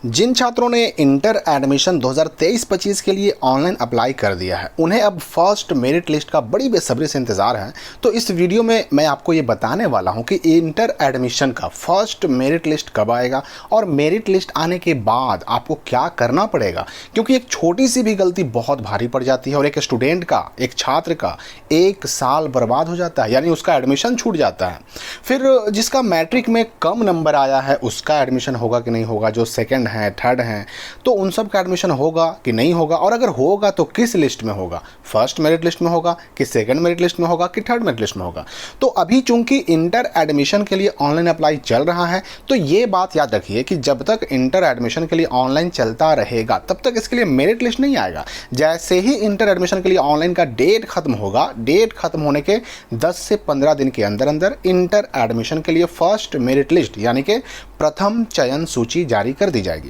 जिन छात्रों ने inter admission 2023-25 के लिए ऑनलाइन अप्लाई कर दिया है उन्हें अब फर्स्ट मेरिट लिस्ट का बड़ी बेसब्री से इंतज़ार है। तो इस वीडियो में मैं आपको ये बताने वाला हूँ कि इंटर एडमिशन का फर्स्ट मेरिट लिस्ट कब आएगा और मेरिट लिस्ट आने के बाद आपको क्या करना पड़ेगा, क्योंकि एक छोटी सी भी गलती बहुत भारी पड़ जाती है और एक स्टूडेंट का, एक छात्र का 1 साल बर्बाद हो जाता है, यानी उसका एडमिशन छूट जाता है। फिर जिसका मैट्रिक में कम नंबर आया है उसका एडमिशन होगा कि नहीं होगा, जो सेकेंड हैं, थर्ड हैं, तो उन सब का एडमिशन होगा कि नहीं होगा, और अगर होगा तो किस लिस्ट में होगा, फर्स्ट मेरिट लिस्ट में होगा कि सेकंड मेरिट लिस्ट में होगा कि थर्ड मेरिट लिस्ट में होगा। तो अभी चूंकि इंटर एडमिशन के लिए ऑनलाइन अप्लाई चल रहा है तो ये बात याद रखिए कि जब तक इंटर एडमिशन के लिए ऑनलाइन चलता रहेगा तब तक इसके लिए मेरिट लिस्ट नहीं आएगा। जैसे ही इंटर एडमिशन के लिए ऑनलाइन का डेट खत्म होगा, डेट खत्म होने के 10 से 15 दिन के अंदर अंदर इंटर एडमिशन के लिए फर्स्ट मेरिट लिस्ट यानी कि प्रथम चयन सूची जारी कर दी जाएगी।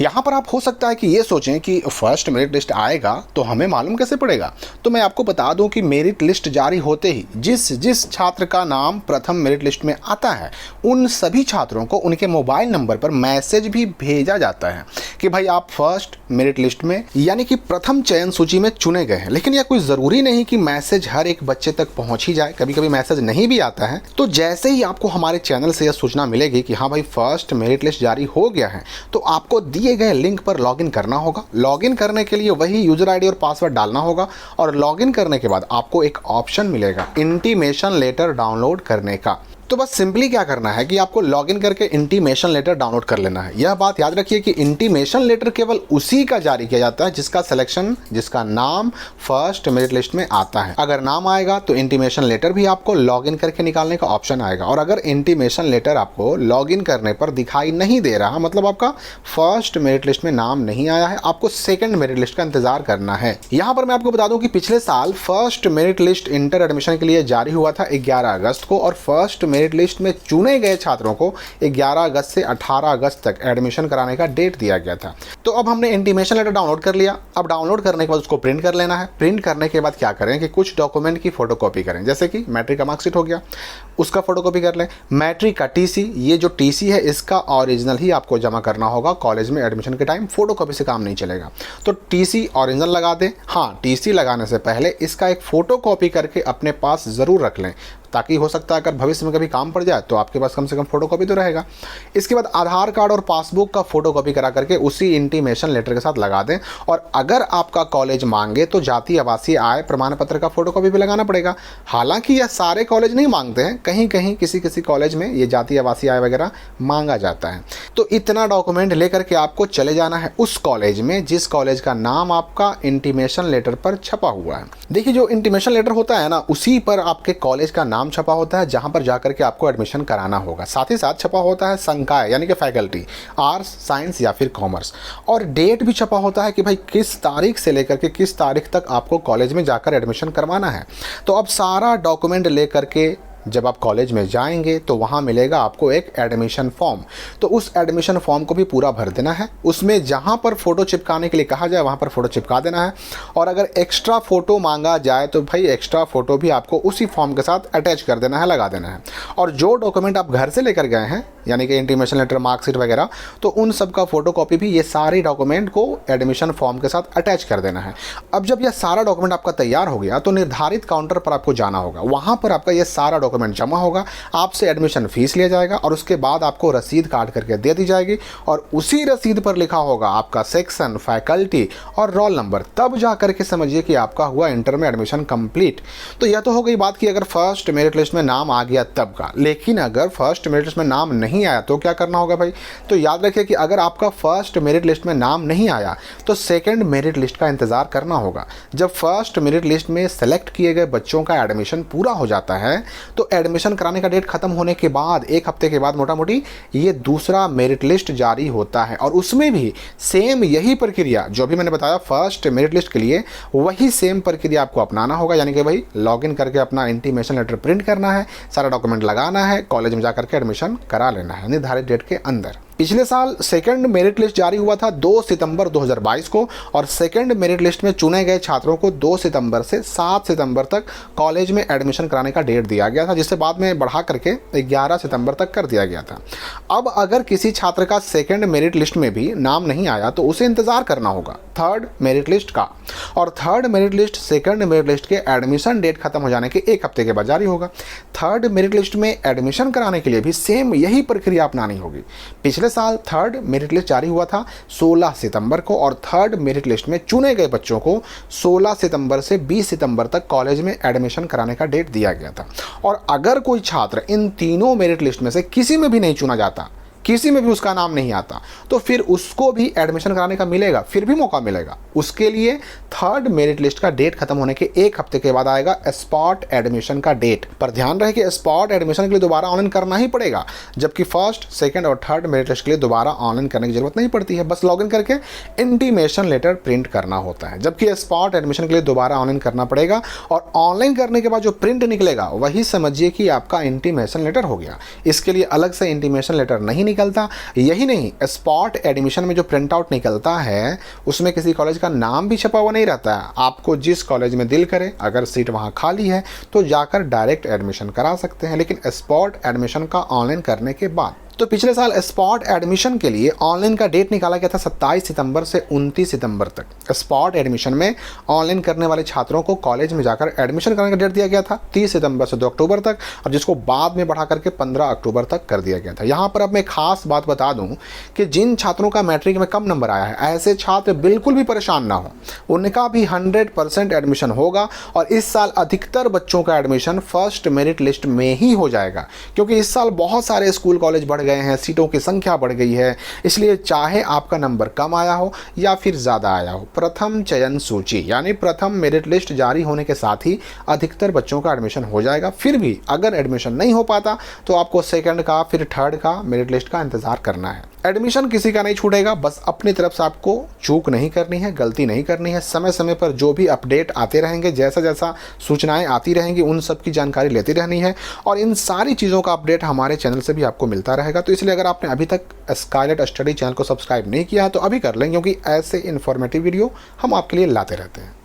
यहाँ पर आप हो सकता है कि ये सोचें कि फर्स्ट मेरिट लिस्ट आएगा तो हमें मालूम कैसे पड़ेगा। तो मैं आपको बता दूं कि मेरिट लिस्ट जारी होते ही जिस छात्र का नाम प्रथम मेरिट लिस्ट में आता है उन सभी छात्रों को उनके मोबाइल नंबर पर मैसेज भी भेजा जाता है कि भाई आप फर्स्ट मेरिट लिस्ट में यानी कि प्रथम चयन सूची में चुने गए हैं। लेकिन यह कोई ज़रूरी नहीं कि मैसेज हर एक बच्चे तक पहुँच ही जाए, कभी कभी मैसेज नहीं भी आता है। तो जैसे ही आपको हमारे चैनल से यह सूचना मिलेगी कि हाँ भाई फर्स्ट मेरिट लिस्ट जारी हो गया है तो आपको दिए गए लिंक पर लॉगिन करना होगा। लॉगिन करने के लिए वही यूजर आईडी और पासवर्ड डालना होगा और लॉगिन करने के बाद आपको एक ऑप्शन मिलेगा इंटीमेशन लेटर डाउनलोड करने का। तो बस सिंपली क्या करना है कि आपको लॉगिन करके इंटीमेशन लेटर डाउनलोड कर लेना है। यह बात याद रखिए कि इंटीमेशन लेटर केवल उसी का जारी किया जाता है जिसका सिलेक्शन, जिसका नाम फर्स्ट मेरिट लिस्ट में आता है। अगर नाम आएगा तो इंटीमेशन लेटर भी आपको लॉगिन करके निकालने का ऑप्शन आएगा, और अगर इंटीमेशन लेटर आपको लॉगिन करने पर दिखाई नहीं दे रहा, मतलब आपका फर्स्ट मेरिट लिस्ट में नाम नहीं आया है, आपको सेकेंड मेरिट लिस्ट का इंतजार करना है। यहाँ पर मैं आपको बता दूं कि पिछले साल first merit list inter admission के लिए जारी हुआ था 11 अगस्त को, और फर्स्ट मेरिट लिस्ट में चुने गए छात्रों को 11 अगस्त से 18 अगस्त तक एडमिशन कराने का डेट दिया गया था। तो अब हमने इंटीमेशन लेटर डाउनलोड कर लिया। अब डाउनलोड करने के बाद उसको प्रिंट कर लेना है। प्रिंट करने के बाद क्या करें कि कुछ डॉक्यूमेंट की फोटोकॉपी करें, जैसे कि मैट्रिक का मार्कशीट हो गया, उसका फोटोकॉपी कर लें। मैट्रिक का टीसी, ये जो टीसी है इसका ओरिजिनल ही आपको जमा करना होगा कॉलेज में एडमिशन के टाइम, फोटोकॉपी से काम नहीं चलेगा। तो टीसी ओरिजिनल लगा दें। हाँ, टीसी लगाने से पहले इसका एक फोटोकॉपी करके अपने पास ज़रूर रख लें, ताकि हो सकता है अगर भविष्य में कभी काम पड़ जाए तो आपके पास कम से कम फोटोकॉपी तो रहेगा। इसके बाद आधार कार्ड और पासबुक का फोटोकॉपी करा करके उसी इंटीमेशन लेटर के साथ लगा दें, और अगर आपका कॉलेज मांगे तो जाति आवासीय आय प्रमाण पत्र का फोटोकॉपी भी लगाना पड़ेगा। हालांकि यह सारे कॉलेज नहीं मांगते हैं, कहीं कहीं किसी कॉलेज में ये जाति आवासीय आय वगैरह मांगा जाता है। तो इतना डॉक्यूमेंट लेकर के आपको चले जाना है उस कॉलेज में जिस कॉलेज का नाम आपका इंटीमेशन लेटर पर छपा हुआ है। देखिए, जो इंटीमेशन लेटर होता है ना, उसी पर आपके कॉलेज का नाम छपा होता है जहां पर जाकर के आपको एडमिशन कराना होगा। साथ ही साथ छपा होता है संकाय यानी कि फैकल्टी, आर्ट्स, साइंस या फिर कॉमर्स, और डेट भी छपा होता है कि भाई किस तारीख से लेकर के किस तारीख तक आपको कॉलेज में जाकर एडमिशन करवाना है। तो अब सारा डॉक्यूमेंट लेकर के जब आप कॉलेज में जाएंगे तो वहाँ मिलेगा आपको एक एडमिशन फॉर्म। तो उस एडमिशन फॉर्म को भी पूरा भर देना है। उसमें जहाँ पर फ़ोटो चिपकाने के लिए कहा जाए वहाँ पर फ़ोटो चिपका देना है, और अगर एक्स्ट्रा फ़ोटो मांगा जाए तो भाई एक्स्ट्रा फ़ोटो भी आपको उसी फॉर्म के साथ अटैच कर देना है, लगा देना है। और जो डॉक्यूमेंट आप घर से लेकर गए हैं यानी कि इंटीमेशन लेटर, मार्कशीट वगैरह, तो उन सब का फ़ोटोकॉपी भी ये सारे डॉक्यूमेंट को एडमिशन फॉर्म के साथ अटैच कर देना है। अब जब यह सारा डॉक्यूमेंट आपका तैयार हो गया तो निर्धारित काउंटर पर आपको जाना होगा। वहाँ पर आपका ये सारा डॉक्यूमेंट जमा होगा, आपसे एडमिशन फीस लिया जाएगा और उसके बाद आपको रसीद काट करके दे दी जाएगी, और उसी रसीद पर लिखा होगा आपका सेक्शन, फैकल्टी और रोल नंबर। तब जा करके समझिए कि आपका हुआ इंटर में एडमिशन कंप्लीट। तो यह तो हो गई बात कि अगर फर्स्ट मेरिट लिस्ट में नाम आ गया तब का। लेकिन अगर फर्स्ट मेरिट लिस्ट में नाम नहीं आया तो क्या करना होगा भाई? तो याद रखिए कि अगर आपका फर्स्ट मेरिट लिस्ट में नाम नहीं आया तो सेकंड मेरिट लिस्ट का इंतजार करना होगा। जब फर्स्ट मेरिट लिस्ट में सेलेक्ट किए गए बच्चों का एडमिशन पूरा हो जाता है तो एडमिशन कराने का डेट खत्म होने के बाद 1 हफ्ते के बाद मोटा मोटी ये दूसरा मेरिट लिस्ट जारी होता है, और उसमें भी सेम यही प्रक्रिया जो भी मैंने बताया फर्स्ट मेरिट लिस्ट के लिए, वही सेम प्रक्रिया आपको अपनाना होगा। यानी कि भाई लॉगिन करके अपना इंटीमेशन लेटर प्रिंट करना है, सारा डॉक्यूमेंट लगाना है, कॉलेज में जाकर के एडमिशन करा लेना है निर्धारित डेट के अंदर। पिछले साल सेकंड मेरिट लिस्ट जारी हुआ था 2 सितंबर 2022 को और सेकंड मेरिट लिस्ट में चुने गए छात्रों को 2 सितंबर से 7 सितंबर तक कॉलेज में एडमिशन कराने का डेट दिया गया था, जिसे बाद में बढ़ा करके 11 सितंबर तक कर दिया गया था। अब अगर किसी छात्र का सेकंड मेरिट लिस्ट में भी नाम नहीं आया तो उसे इंतज़ार करना होगा थर्ड मेरिट लिस्ट का, और third merit list second merit list के एडमिशन डेट खत्म हो जाने के 1 हफ्ते के बाद जारी होगा। थर्ड मेरिट लिस्ट में एडमिशन कराने के लिए भी सेम यही प्रक्रिया अपनानी होगी। पिछले साल थर्ड मेरिट लिस्ट जारी हुआ था 16 सितंबर को और थर्ड मेरिट लिस्ट में चुने गए बच्चों को 16 सितंबर से 20 सितंबर तक कॉलेज में एडमिशन कराने का डेट दिया गया था। और अगर कोई छात्र इन तीनों मेरिट लिस्ट में से किसी में भी नहीं चुना जाता, किसी में भी उसका नाम नहीं आता, तो फिर उसको भी एडमिशन कराने का मिलेगा, फिर भी मौका मिलेगा। उसके लिए थर्ड मेरिट लिस्ट का डेट खत्म होने के 1 हफ्ते के बाद आएगा स्पॉट एडमिशन का डेट। पर ध्यान रहे कि स्पॉट एडमिशन के लिए दोबारा ऑनलाइन करना ही पड़ेगा, जबकि फर्स्ट सेकंड और थर्ड मेरिट लिस्ट के लिए दोबारा ऑनलाइन करने की जरूरत नहीं पड़ती है। बस लॉगिन करके इंटीमेशन लेटर प्रिंट करना होता है, जबकि स्पॉट एडमिशन के लिए दोबारा ऑनलाइन करना पड़ेगा। और ऑनलाइन करने के बाद जो प्रिंट निकलेगा वही समझिए कि आपका इंटीमेशन लेटर हो गया। इसके लिए अलग से इंटीमेशन लेटर नहीं निकलता। यही नहीं, स्पॉट एडमिशन में जो प्रिंट आउट निकलता है उसमें किसी कॉलेज का नाम भी छपा हुआ नहीं रहता है। आपको जिस कॉलेज में दिल करे, अगर सीट वहां खाली है तो जाकर डायरेक्ट एडमिशन करा सकते हैं, लेकिन स्पॉट एडमिशन का ऑनलाइन करने के बाद। तो पिछले साल स्पॉट एडमिशन के लिए ऑनलाइन का डेट निकाला गया था 27 सितंबर से 29 सितंबर तक। स्पॉट एडमिशन में ऑनलाइन करने वाले छात्रों को कॉलेज में जाकर एडमिशन करने का डेट दिया गया था 30 सितंबर से 2 अक्टूबर तक, और जिसको बाद में बढ़ा करके 15 अक्टूबर तक कर दिया गया था। यहाँ पर अब मैं खास बात बता दूँ कि जिन छात्रों का मैट्रिक में कम नंबर आया है, ऐसे छात्र बिल्कुल भी परेशान ना हो, उनका भी 100% एडमिशन होगा। और इस साल अधिकतर बच्चों का एडमिशन फर्स्ट मेरिट लिस्ट में ही हो जाएगा, क्योंकि इस साल बहुत सारे स्कूल कॉलेज बढ़ गए हैं, सीटों की संख्या बढ़ गई है। इसलिए चाहे आपका नंबर कम आया हो या फिर ज़्यादा आया हो, प्रथम चयन सूची यानी प्रथम मेरिट लिस्ट जारी होने के साथ ही अधिकतर बच्चों का एडमिशन हो जाएगा। फिर भी अगर एडमिशन नहीं हो पाता तो आपको सेकंड का फिर थर्ड का मेरिट लिस्ट का इंतज़ार करना है। एडमिशन किसी का नहीं छूटेगा, बस अपनी तरफ से आपको चूक नहीं करनी है, गलती नहीं करनी है। समय समय पर जो भी अपडेट आते रहेंगे, जैसा जैसा सूचनाएं आती रहेंगी, उन सब की जानकारी लेती रहनी है। और इन सारी चीज़ों का अपडेट हमारे चैनल से भी आपको मिलता रहेगा। तो इसलिए अगर आपने अभी तक स्काईलाइट स्टडी चैनल को सब्सक्राइब नहीं किया है तो अभी कर लें, क्योंकि ऐसे इन्फॉर्मेटिव वीडियो हम आपके लिए लाते रहते हैं।